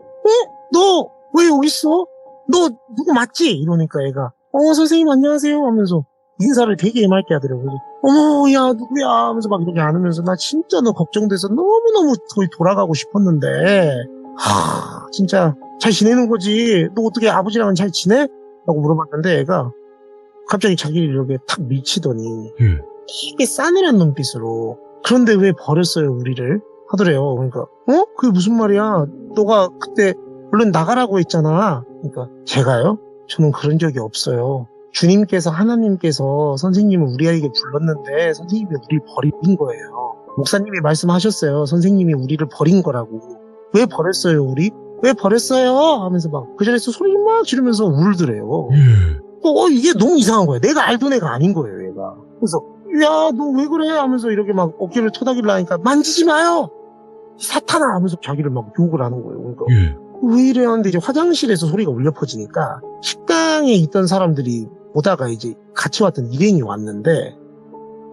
B: 너 왜 여기 있어? 너 누구 맞지? 이러니까 애가 선생님 안녕하세요 하면서 인사를 되게 애맑게 하더라고요. 어머 야 누구야 하면서 막 이렇게 안으면서 나 진짜 너 걱정돼서 너무너무 거의 돌아가고 싶었는데 진짜 잘 지내는 거지. 너 어떻게 아버지랑은 잘 지내? 라고 물어봤는데 애가 갑자기 자기를 이렇게 탁 밀치더니 되게 싸늘한 눈빛으로 그런데 왜 버렸어요 우리를? 하더래요. 그러니까 그게 무슨 말이야? 너가 그때 얼른 나가라고 했잖아. 그러니까 제가요? 저는 그런 적이 없어요. 주님께서 하나님께서 선생님을 우리에게 불렀는데 선생님이 우리를 버린 거예요. 목사님이 말씀하셨어요. 선생님이 우리를 버린 거라고. 왜 버렸어요 우리? 왜 버렸어요? 하면서 막 그 자리에서 소리 막 지르면서 울더래요. 이게 너무 이상한 거야. 내가 알던 애가 아닌 거예요 얘가. 그래서 야 너 왜 그래? 하면서 이렇게 막 어깨를 토닥이려 하니까 만지지 마요! 사탄아! 하면서 자기를 막 욕을 하는 거예요. 그러니까 왜 이래 하는데 이제 화장실에서 소리가 울려 퍼지니까 식당에 있던 사람들이 보다가 이제 같이 왔던 일행이 왔는데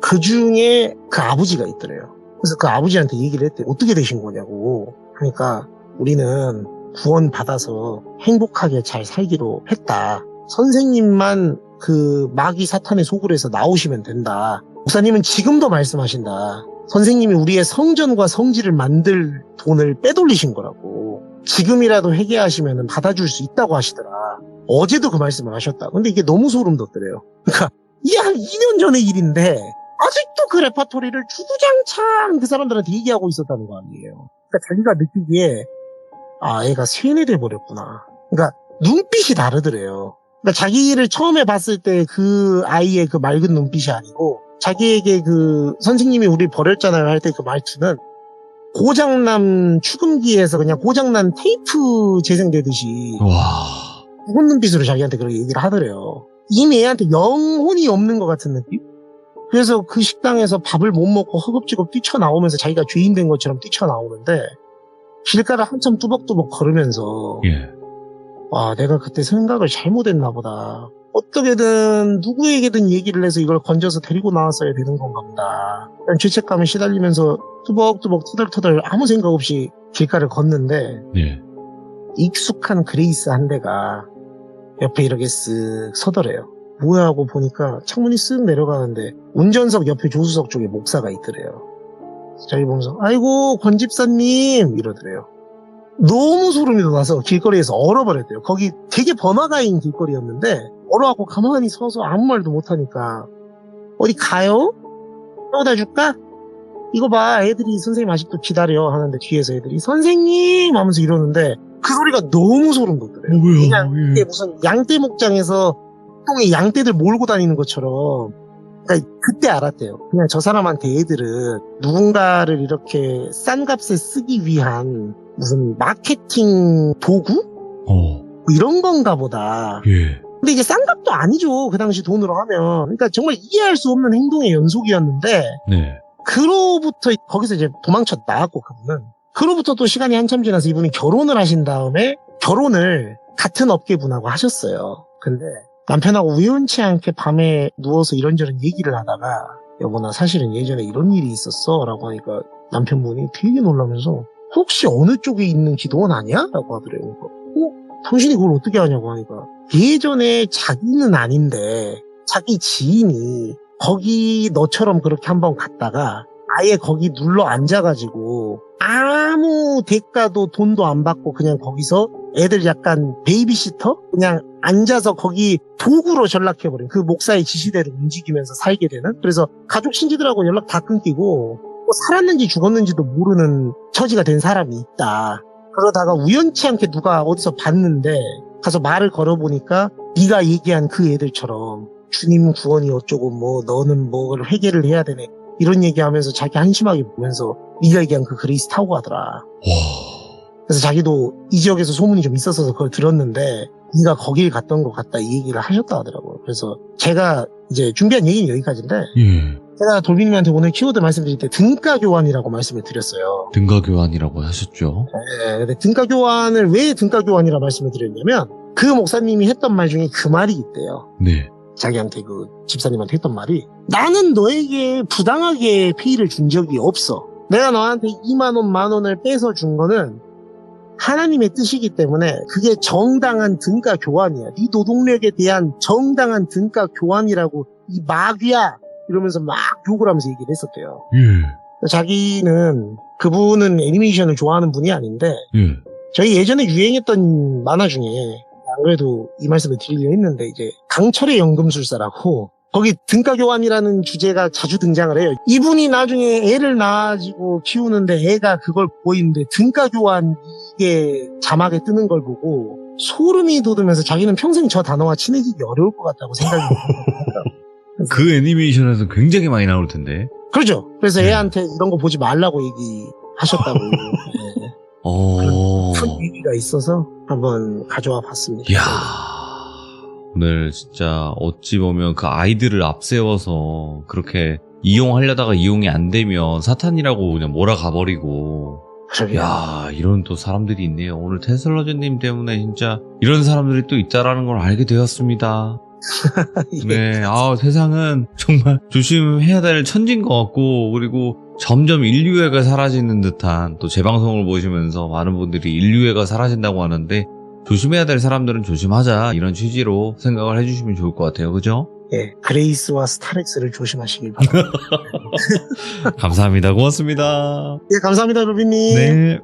B: 그 중에 그 아버지가 있더래요. 그래서 그 아버지한테 얘기를 했대. 어떻게 되신 거냐고. 그러니까 우리는 구원 받아서 행복하게 잘 살기로 했다. 선생님만 그 마귀 사탄의 소굴에서 나오시면 된다. 목사님은 지금도 말씀하신다. 선생님이 우리의 성전과 성지를 만들 돈을 빼돌리신 거라고. 지금이라도 회개하시면 받아줄 수 있다고 하시더라. 어제도 그 말씀을 하셨다. 근데 이게 너무 소름 돋더래요. 그러니까 이게 한 2년 전의 일인데 아직도 그 레파토리를 주구장창 그 사람들한테 얘기하고 있었다는 거 아니에요. 그러니까 자기가 느끼기에 애가 세뇌돼 버렸구나. 그러니까 눈빛이 다르더래요. 그러니까 자기를 처음에 봤을 때 그 아이의 그 맑은 눈빛이 아니고 자기에게 그 선생님이 우리 버렸잖아요 할 때 그 말투는 고장난 축음기에서 그냥 고장난 테이프 재생되듯이 죽은 눈빛으로 자기한테 그렇게 얘기를 하더래요. 이미 애한테 영혼이 없는 것 같은 느낌? 그래서 그 식당에서 밥을 못 먹고 허겁지겁 뛰쳐나오면서 자기가 죄인 된 것처럼 뛰쳐나오는데 길가를 한참 뚜벅뚜벅 걸으면서 내가 그때 생각을 잘못했나 보다. 어떻게든 누구에게든 얘기를 해서 이걸 건져서 데리고 나왔어야 되는 건가 보다. 죄책감에 시달리면서 뚜벅뚜벅 터덜터덜 아무 생각 없이 길가를 걷는데 익숙한 그레이스 한 대가 옆에 이렇게 쓱 서더래요. 뭐야 하고 보니까 창문이 쓱 내려가는데 운전석 옆에 조수석 쪽에 목사가 있더래요. 자기 보면서 아이고 권 집사님 이러더래요. 너무 소름이 돋아서 길거리에서 얼어버렸대요. 거기 되게 번화가인 길거리였는데 얼어갖고 가만히 서서 아무 말도 못하니까 어디 가요? 떠다 줄까? 이거 봐 애들이 선생님 아직도 기다려 하는데 뒤에서 애들이 선생님 하면서 이러는데 그 소리가 너무 소름 돋더래요. 그냥 이게 무슨 양떼 목장에서 똥에 양떼들 몰고 다니는 것처럼. 그러니까 그때 알았대요. 그냥 저 사람한테 애들은 누군가를 이렇게 싼 값에 쓰기 위한 무슨 마케팅 도구? 뭐 이런 건가 보다. 근데 이게 싼 값도 아니죠. 그 당시 돈으로 하면. 그러니까 정말 이해할 수 없는 행동의 연속이었는데 그로부터 거기서 이제 도망쳐 나왔고 그분은 그로부터 또 시간이 한참 지나서 이분이 결혼을 하신 다음에 결혼을 같은 업계분하고 하셨어요. 근데 남편하고 우연치 않게 밤에 누워서 이런저런 얘기를 하다가 여보 나 사실은 예전에 이런 일이 있었어 라고 하니까 남편분이 되게 놀라면서 혹시 어느 쪽에 있는 기도원 아니야? 라고 하더래요. 당신이 그걸 어떻게 하냐고 하니까 예전에 자기는 아닌데 자기 지인이 거기 너처럼 그렇게 한번 갔다가 아예 거기 눌러 앉아가지고 아무 대가도 돈도 안 받고 그냥 거기서 애들 약간 베이비시터? 그냥 앉아서 거기 도구로 전락해버린 그 목사의 지시대로 움직이면서 살게 되는 그래서 가족 친지들하고 연락 다 끊기고 살았는지 죽었는지도 모르는 처지가 된 사람이 있다. 그러다가 우연치 않게 누가 어디서 봤는데 가서 말을 걸어보니까 네가 얘기한 그 애들처럼 주님 구원이 어쩌고 뭐 너는 뭐 회개를 해야 되네 이런 얘기하면서 자기 한심하게 보면서 네가 얘기한 그 그레이스 타고 가더라. 그래서 자기도 이 지역에서 소문이 좀 있었어서 그걸 들었는데 네가 거길 갔던 것 같다 이 얘기를 하셨다 하더라고요. 그래서 제가 이제 준비한 얘기는 여기까지인데 제가 돌비님한테 오늘 키워드 말씀드릴 때 등가 교환이라고 말씀을 드렸어요.
A: 등가 교환이라고 하셨죠.
B: 네, 근데 등가 교환을 왜 등가 교환이라 말씀을 드렸냐면 그 목사님이 했던 말 중에 그 말이 있대요. 자기한테 그 집사님한테 했던 말이 나는 너에게 부당하게 페이를 준 적이 없어. 내가 너한테 2만 원, 1만 원을 빼서 준 거는 하나님의 뜻이기 때문에 그게 정당한 등가 교환이야. 네 노동력에 대한 정당한 등가 교환이라고 이 마귀야 이러면서 막 욕을 하면서 얘기를 했었대요. 자기는 그분은 애니메이션을 좋아하는 분이 아닌데 저희 예전에 유행했던 만화 중에 안 그래도 이 말씀을 드리려 했는데 이제 강철의 연금술사라고 거기 등가교환이라는 주제가 자주 등장을 해요. 이분이 나중에 애를 낳아지고 키우는데 애가 그걸 보고 있는데 등가교환 이게 자막에 뜨는 걸 보고 소름이 돋으면서 자기는 평생 저 단어와 친해지기 어려울 것 같다고 생각이 들어요.
A: 그 애니메이션에서 굉장히 많이 나올 텐데.
B: 그렇죠. 그래서
A: 네.
B: 애한테 이런 거 보지 말라고 얘기하셨다고. 네. 큰 얘기가 있어서 한번 가져와 봤습니다.
A: 이야, 오늘 진짜 어찌 보면 그 아이들을 앞세워서 그렇게 이용하려다가 이용이 안 되면 사탄이라고 그냥 몰아가버리고. 야, 이런 또 사람들이 있네요. 오늘 테슬러즈님 때문에 진짜 이런 사람들이 또 있다라는 걸 알게 되었습니다. 네, 세상은 정말 조심해야 될 천지인 것 같고, 그리고 점점 인류애가 사라지는 듯한, 또 제 방송을 보시면서 많은 분들이 인류애가 사라진다고 하는데, 조심해야 될 사람들은 조심하자, 이런 취지로 생각을 해주시면 좋을 것 같아요. 그죠?
B: 예, 그레이스와 스타렉스를 조심하시길 바랍니다.
A: 감사합니다. 고맙습니다.
B: 예, 감사합니다, 루비님.
A: 네.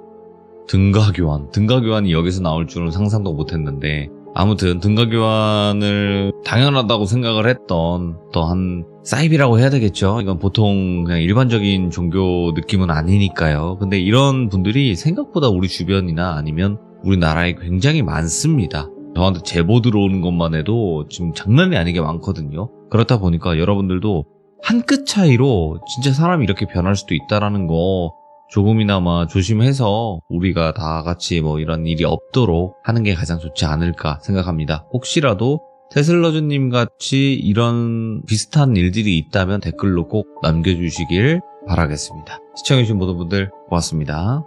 A: 등가교환이 여기서 나올 줄은 상상도 못했는데, 아무튼 등가교환을 당연하다고 생각을 했던 또한 사이비라고 해야 되겠죠. 이건 보통 그냥 일반적인 종교 느낌은 아니니까요. 근데 이런 분들이 생각보다 우리 주변이나 아니면 우리나라에 굉장히 많습니다. 저한테 제보 들어오는 것만 해도 지금 장난이 아니게 많거든요. 그렇다 보니까 여러분들도 한 끗 차이로 진짜 사람이 이렇게 변할 수도 있다라는 거 조금이나마 조심해서 우리가 다 같이 뭐 이런 일이 없도록 하는 게 가장 좋지 않을까 생각합니다. 혹시라도 테슬러즈님 같이 이런 비슷한 일들이 있다면 댓글로 꼭 남겨주시길 바라겠습니다. 시청해주신 모든 분들 고맙습니다.